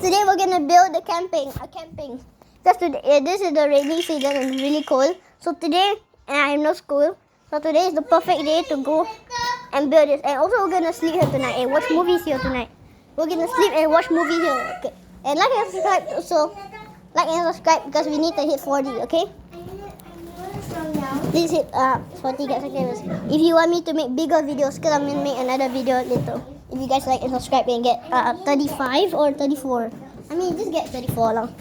today we're gonna build a camping. Because today, this is the rainy season and it's really cold. So today, I have no school. So today is the perfect day to go and build this. And also we're gonna sleep here tonight and watch movies here tonight. We're gonna sleep and watch movies here. Okay. And like and subscribe also. Like and subscribe because we need to hit 40, okay? Please hit 40 subscribers. If you want me to make bigger videos, because I'm gonna make another video later. If you guys like and subscribe and get 35 or 34. I mean, just get 34 long.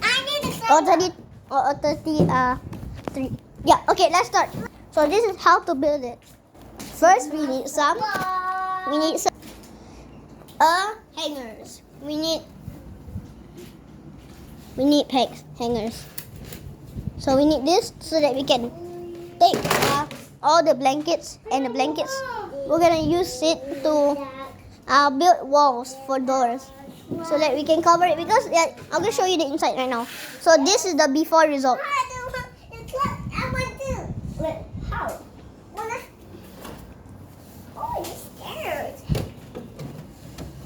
Or 30 or 33. Yeah, okay, let's start. So this is how to build it. First, we need some hangers. We need pegs, hangers. So we need this so that we can take all the blankets and the blankets. We're gonna use it to build walls for doors so that we can cover it because I'm gonna show you the inside right now. So this is the before result. How? Oh, you're scared.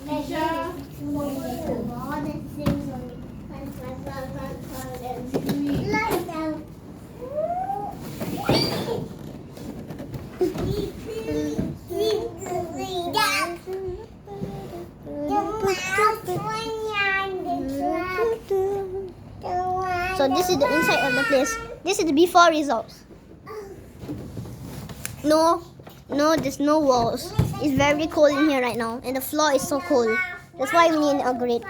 Measure. Lie down. So this is the inside of the place. This is the before results. No, there's no walls. It's very cold in here right now, and the floor is so cold. That's why we need an upgrade.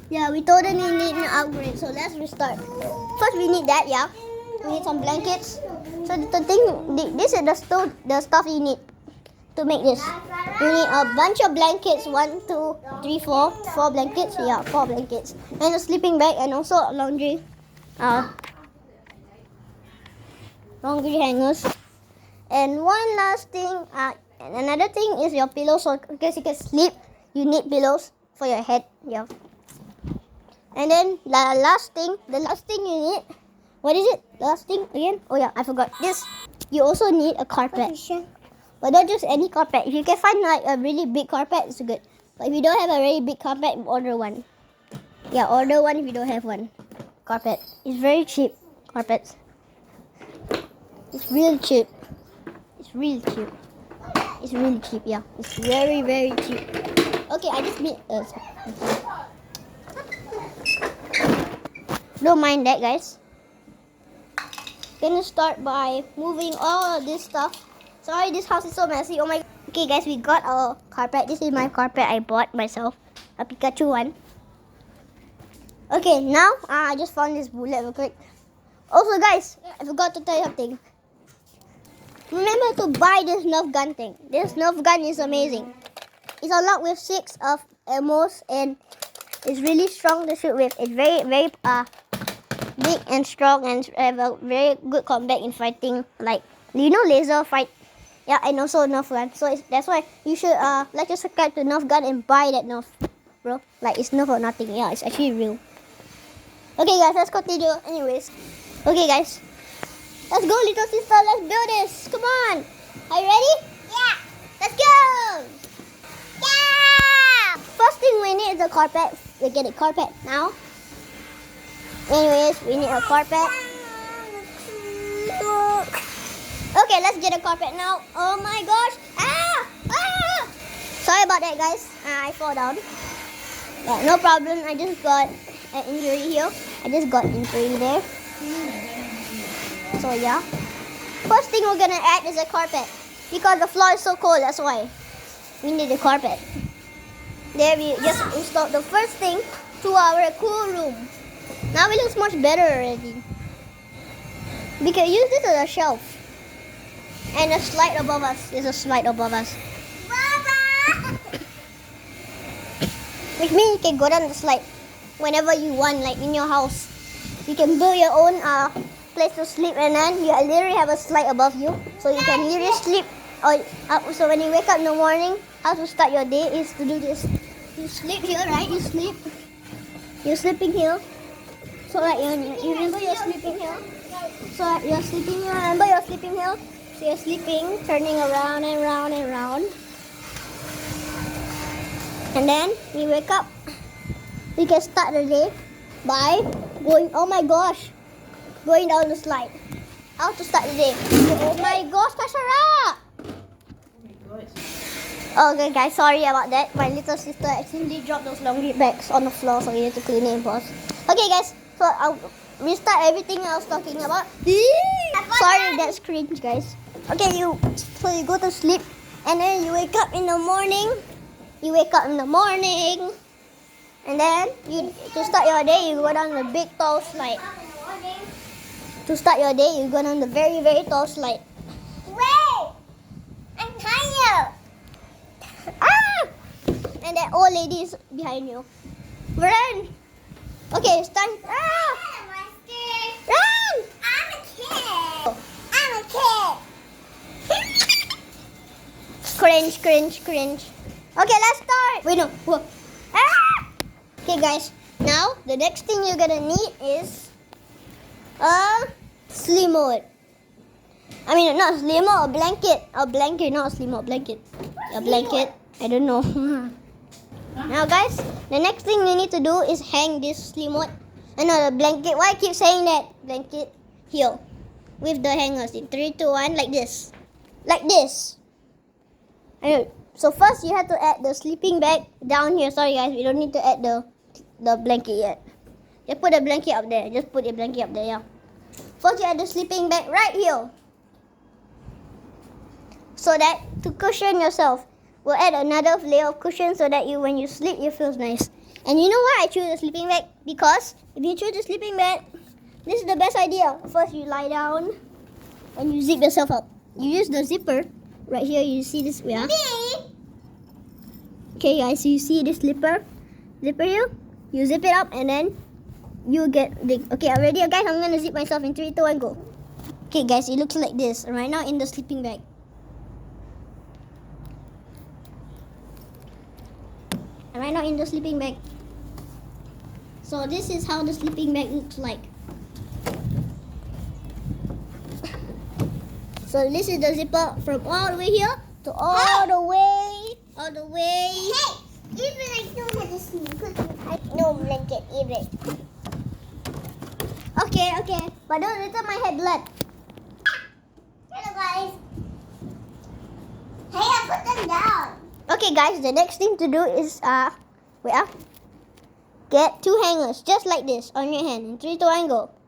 Yeah, we totally need an upgrade. So let's restart. First, we need that. Yeah, we need some blankets. So this is the stuff you need to make this. You need a bunch of blankets. 1, 2, 3, 4. 4 blankets. Yeah, 4 blankets. And a sleeping bag and also laundry hangers. And one last thing, another thing is your pillows. So because you can sleep, you need pillows for your head. Yeah. And then the last thing you need, what is it? Last thing again? Oh yeah, I forgot this. You also need a carpet. But not just any carpet. If you can find like a really big carpet, it's good. But if you don't have a really big carpet, order one. Yeah, order one if you don't have one. Carpet. It's very cheap. Carpets. It's really cheap. It's really cheap. It's really cheap, yeah. It's very, very cheap. Okay, I just made don't mind that, guys. Gonna start by moving all of this stuff. Sorry, this house is so messy. Oh my god. Okay, guys, we got our carpet. This is my carpet I bought myself. A Pikachu one. Okay, now I just found this bullet real quick. Also, guys, I forgot to tell you something. Remember to buy this Nerf gun thing. This Nerf gun is amazing. It's unlocked with 6 of ammos and it's really strong to shoot with. It's very, very big and strong and have a very good combat in fighting. Like, laser fight. Yeah, and also Nerf gun. So that's why you should like to subscribe to Nerf gun and buy that Nerf, bro. Like, it's Nerf or nothing. Yeah, it's actually real. Okay, guys, let's continue. Anyways, okay, guys. Let's go, little sister. Let's build this. Come on. Are you ready? Yeah. Let's go. Yeah. First thing we need is a carpet. We get a carpet now. Anyways, we need a carpet. Okay, let's get a carpet now. Oh my gosh. Sorry about that, guys. I fall down. Yeah, no problem. I just got an injury here. I just got injury there. So yeah. First thing we're gonna add is a carpet. Because the floor is so cold, that's why. We need a carpet. There we just installed the first thing to our cool room. Now it looks much better already. We can use this as a shelf. And a slide above us. There's a slide above us. Which means you can go down the slide whenever you want, like in your house. You can build your own place to sleep and then you literally have a slide above you. So you can literally sleep. So when you wake up in the morning, how to start your day is to do this. You sleep here, right? You sleep. You're sleeping here. So like you remember you're sleeping here. So you're sleeping here. Remember you're sleeping here. So you're sleeping, turning around and round and round. And then you wake up. You can start the day by going, oh my gosh, going down the slide. How to start the day? Oh my gosh, Kashara! Okay guys, sorry about that. My little sister accidentally dropped those laundry bags on the floor, so we need to clean it and pause. Okay guys, so I'll restart everything I was talking about. Sorry, that's cringe guys. Okay, so you go to sleep and then you wake up in the morning. You wake up in the morning and then to start your day, you go down the big tall slide. To start your day, you go down the very, very tall slide. Wait! I'm tired. Ah! And that old lady is behind you. Run! Okay, it's time. Ah! Run! I'm a kid. I'm a kid. Cringe, cringe, cringe. Okay, let's start. Wait, no. Whoa. Ah! Okay, guys. Now, the next thing you're gonna need is sleep mode. I mean, not sleep mode, a blanket. A blanket, not a sleep mode, blanket. A blanket. I don't know. Now, guys, the next thing you need to do is hang this sleep mode. I know the blanket. Why I keep saying that? Blanket here with the hangers in 3, 2, 1, like this. Like this. So first you have to add the sleeping bag down here. Sorry guys, we don't need to add the blanket yet. Just put the blanket up there. Just put the blanket up there, yeah. First you add the sleeping bag right here. So that to cushion yourself. We'll add another layer of cushion so that when you sleep, it feels nice. And you know why I choose the sleeping bag? Because if you choose the sleeping bag, this is the best idea. First you lie down and you zip yourself up. You use the zipper. Right here, you see this? Yeah. Okay, guys, you see this zipper here? You zip it up and then you get the. Okay, I'm ready, guys. I'm gonna zip myself in 3, 2, 1, go. Okay, guys, it looks like this. Right now, in the sleeping bag. And right now, in the sleeping bag. So this is how the sleeping bag looks like. So this is the zipper from all the way here to all the way. Hey, even I don't have this no blanket even. Okay. But don't return my head blood. Hello guys. Hey, I put them down. Okay guys, the next thing to do is get 2 hangers just like this on your hand. In 3, 2, 1, go.